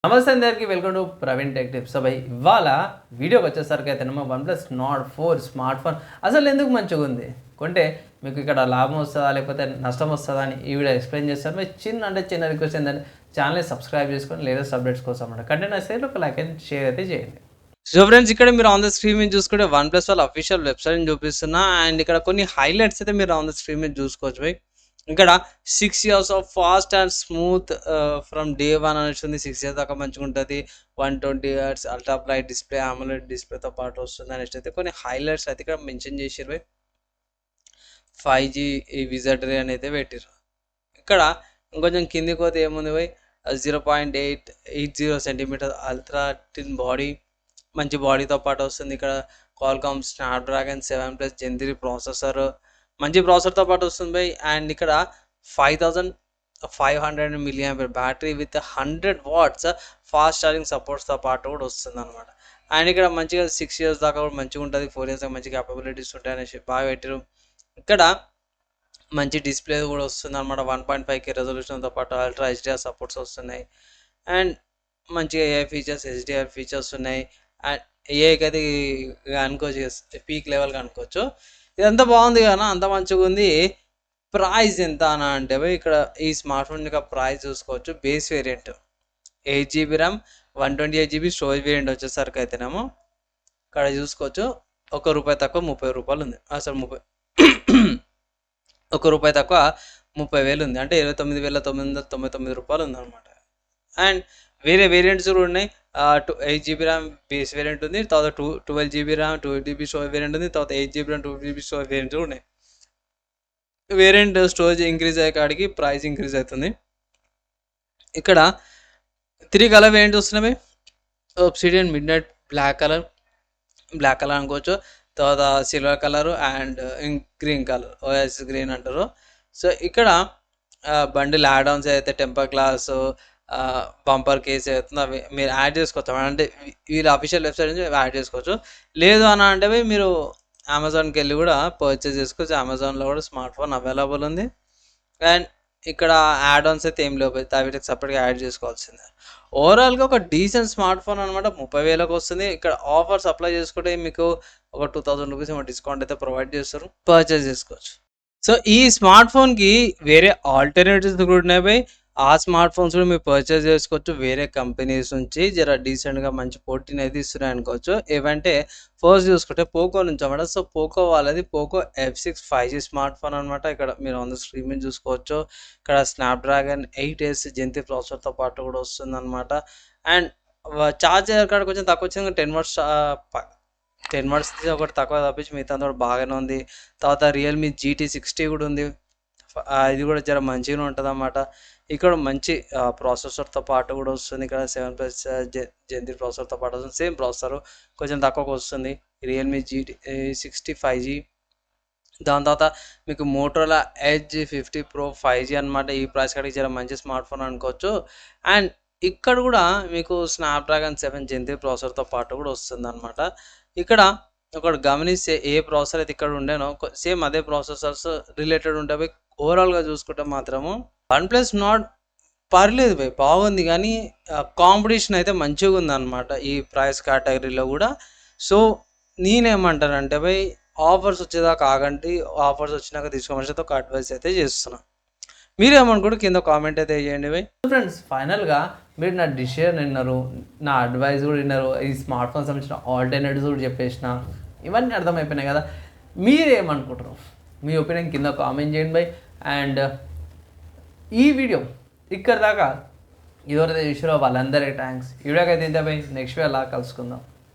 నమస్తే అందరికీ welcome to Praveen tech tips. అబ్బాయి ఇవాళ వీడియోకి వచ్చేసరికి అయితే OnePlus Nord 4 స్మార్ట్ ఫోన్ అసలు ఎందుకు మంచిగా ఉంది, కొంటే మీకు ఇక్కడ లాభం వస్తుందా లేకపోతే నష్టం వస్తుందా అని ఈ వీడియో ఎక్స్ప్లెయిన్ చేస్తాను. మీరు చిన్న రిక్వెస్ట్ ఏంటంటే ఛానల్ని సబ్స్క్రైబ్ చేసుకొని లేటెస్ట్ అప్డేట్స్ కోసం అన్నమాట. కంటెంట్ వస్తే ఒక లైక్ అండ్ షేర్ అయితే చేయండి. సో ఫ్రెండ్స్, ఇక్కడ మీరు ఆన్ ద స్క్రీన్ మీద చూసుకుంటే OnePlus వాళ్ళ అఫీషియల్ వెబ్సైట్ని చూపిస్తున్నా. అండ్ ఇక్కడ కొన్ని హైలైట్స్ అయితే మీరు ఆన్ ద స్క్రీన్ మీద చూసుకోవచ్చు. బై ఇక్కడ 6 years of fast and smooth from day 1 అని వస్తుంది. 6 years దాకా మంచిగా ఉంటుంది. 120Hz ultra bright display, AMOLED డిస్ప్లేతో పాటు వస్తుంది. నెక్స్ట్ అయితే కొన్ని హైలైట్స్ అయితే ఇక్కడ మెన్షన్ చేసారు. బై 5G విజటరీ అని అయితే పెట్టారు. ఇక్కడ ఇంకొంచెం కిందికి పోతే ఏముంది by 0.880 centimetre ultra thin body, మంచి బాడీతో పాటు వస్తుంది. ఇక్కడ Qualcomm Snapdragon 7+ Gen 3 ప్రాసెసర్, మంచి ప్రాసెసర్తో పాటు వస్తుంది బై. అండ్ ఇక్కడ 5500 mAh battery with 100 watts fast charging సపోర్ట్స్తో పాటు కూడా వస్తుంది అనమాట. అండ్ ఇక్కడ మంచిగా 6 years దాకా కూడా మంచిగా ఉంటుంది. 4 years దాకా మంచి క్యాపబిలిటీస్ ఉంటాయి అనేసి బాగా పెట్టారు. ఇక్కడ మంచి డిస్ప్లే కూడా వస్తుంది అనమాట. 1.5K రెజల్యూషన్తో పాటు అల్ట్రా HDR సపోర్ట్స్ వస్తున్నాయి. అండ్ మంచిగా AI ఫీచర్స్, HDR ఫీచర్స్ ఉన్నాయి. అండ్ ఏఐకి అయితే అనుకోవచ్చు, పీక్ లెవెల్గా అనుకోవచ్చు. ఇదంతా బాగుంది కదా, అంత మంచిగా ఉంది. ప్రైస్ ఎంత అని అంటే ఇక్కడ ఈ స్మార్ట్ ఫోన్ యొక్క ప్రైస్ చూసుకోవచ్చు. Base variant 8GB RAM, 128GB storage variant వచ్చేసరికి అయితేనేమో ఇక్కడ చూసుకోవచ్చు ₹1 తక్కువ ₹30 ఉంది. అసలు 1 రూపాయి తక్కువ 30,000 ఉంది. అంటే ₹29,999 ఉంది అనమాట. అండ్ వేరే వేరియంట్స్ కూడా ఉన్నాయి. 8GB ర్యామ్ బేస్ వేరియంట్ ఉంది. తర్వాత 12GB RAM 2GB storage variant ఉంది. తర్వాత 8GB RAM 2GB storage variants ఉన్నాయి. వేరియంట్ స్టోరేజ్ ఇంక్రీజ్ అయ్యే కాడికి ప్రైస్ ఇంక్రీజ్ అవుతుంది. ఇక్కడ 3 కలర్ వేరియంట్స్ వస్తున్నాయి. Obsidian, mid night, black colour అనుకోవచ్చు. తర్వాత silver colour and green colour, OS green అంటారు. సో ఇక్కడ బండిల్ యాడ్ ఆన్స్ అయితే టెంపర్ గ్లాస్, బంపర్ కేస్ అవుతుంది, అవి మీరు యాడ్ చేసుకోవచ్చు. అంటే వీళ్ళ అఫీషియల్ వెబ్సైట్ నుంచి యాడ్ చేసుకోవచ్చు. లేదు అని అంటే మీరు అమెజాన్కి వెళ్ళి కూడా పర్చేస్ చేసుకోవచ్చు. అమెజాన్లో కూడా స్మార్ట్ ఫోన్ అవైలబుల్ ఉంది. అండ్ ఇక్కడ యాడ్ ఆన్స్ అయితే ఏం లేవు, వీటికి సపరేట్గా యాడ్ చేసుకోవాల్సిందే. ఓవరాల్గా ఒక డీసెంట్ స్మార్ట్ ఫోన్ అనమాట. 30,000కి వస్తుంది. ఇక్కడ ఆఫర్స్ అప్లై చేసుకుంటే మీకు ఒక 2000 రూపీస్ ఏమో డిస్కౌంట్ అయితే ప్రొవైడ్ చేస్తారు, పర్చేస్ చేసుకోవచ్చు. సో ఈ స్మార్ట్ ఫోన్కి వేరే ఆల్టర్నేటివ్స్ కూడా ఉన్నాయి. ఆ స్మార్ట్ ఫోన్స్ కూడా మీరు పర్చేస్ చేసుకోవచ్చు. వేరే కంపెనీస్ నుంచి జర డీసెంట్గా మంచి పోటీని అయితే ఇస్తున్నాయి అనుకోవచ్చు. ఏవంటే ఫస్ట్ చూసుకుంటే పోకో నుంచి అనమాట. సో పోకో వాళ్ళది Poco F6 5G smart phone అనమాట. ఇక్కడ మీరు ఆన్ ద స్క్రీన్ మీద చూసుకోవచ్చు. ఇక్కడ స్నాప్డ్రాగన్ 8S Gen 3 ప్రాసెసర్తో పాటు కూడా వస్తుంది అనమాట. అండ్ ఛార్జర్ కాడ కొంచెం తక్కువ వచ్చింది. 10 వాట్స్ ఒకటి తక్కువ తప్పించి మిగతా కూడా బాగానే ఉంది. తర్వాత రియల్మీ GT60 కూడా ఉంది. ఇది కూడా జర మంచిగానే ఉంటుంది అన్నమాట. ఇక్కడ మంచి ప్రాసెసర్తో పాటు కూడా వస్తుంది. ఇక్కడ 7+ Gen 3 ప్రాసెసర్తో పాటు వస్తుంది. సేమ్ ప్రాసెసర్ కొంచెం తక్కువకు వస్తుంది. Realme GT60 5G. దాని తర్వాత మీకు మోటరోలా ఎడ్జ్ 50 Pro 5G అనమాట. ఈ ప్రైస్ కాడికి జర మంచి స్మార్ట్ ఫోన్ అనుకోవచ్చు. అండ్ ఇక్కడ కూడా మీకు స్నాప్డ్రాగన్ 7 Gen 3 ప్రాసెసర్తో పాటు కూడా వస్తుంది అనమాట. ఇక్కడ ఒకటి గమనిస్తే ఏ ప్రాసెసర్ అయితే ఇక్కడ ఉండేనో సేమ్ అదే ప్రాసెసర్స్ రిలేటెడ్ ఉంటాయి. ఓవరాల్గా చూసుకుంటే మాత్రము OnePlus Nord పర్లేదు బై, బాగుంది. కానీ కాంపిటీషన్ అయితే మంచిగా ఉందన్నమాట ఈ ప్రైస్ కేటగిరీలో కూడా. సో నేనేమంటానంటే బై, ఆఫర్స్ వచ్చేదాకా ఆగండి. ఆఫర్స్ వచ్చినాక తీసుకోమని ఒక అడ్వైస్ అయితే చేస్తున్నా. మీరేమనుకుంటే కింద కామెంట్ అయితే చేయండి బై. ఫ్రెండ్స్, ఫైనల్గా మీరు నా డిసిషన్ విన్నారు, నా అడ్వైస్ కూడా విన్నారు, ఈ స్మార్ట్ ఫోన్ సంబంధించిన ఆల్టర్నేటివ్స్ కూడా చెప్పేసిన, ఇవన్నీ అర్థమైపోయినాయి కదా. మీరేమనుకుంటారు? మీ ఒపీనియన్ కింద కామెంట్ చేయండి బై. అండ్ ఈ వీడియో ఇక్కడ దాకా ఎవరైతే చూసారో వాళ్ళందరికీ థ్యాంక్స్. ఈ వీడియోకి అయితే ఇంతే బై. నెక్స్ట్ వీడియో అలా కలుసుకుందాం.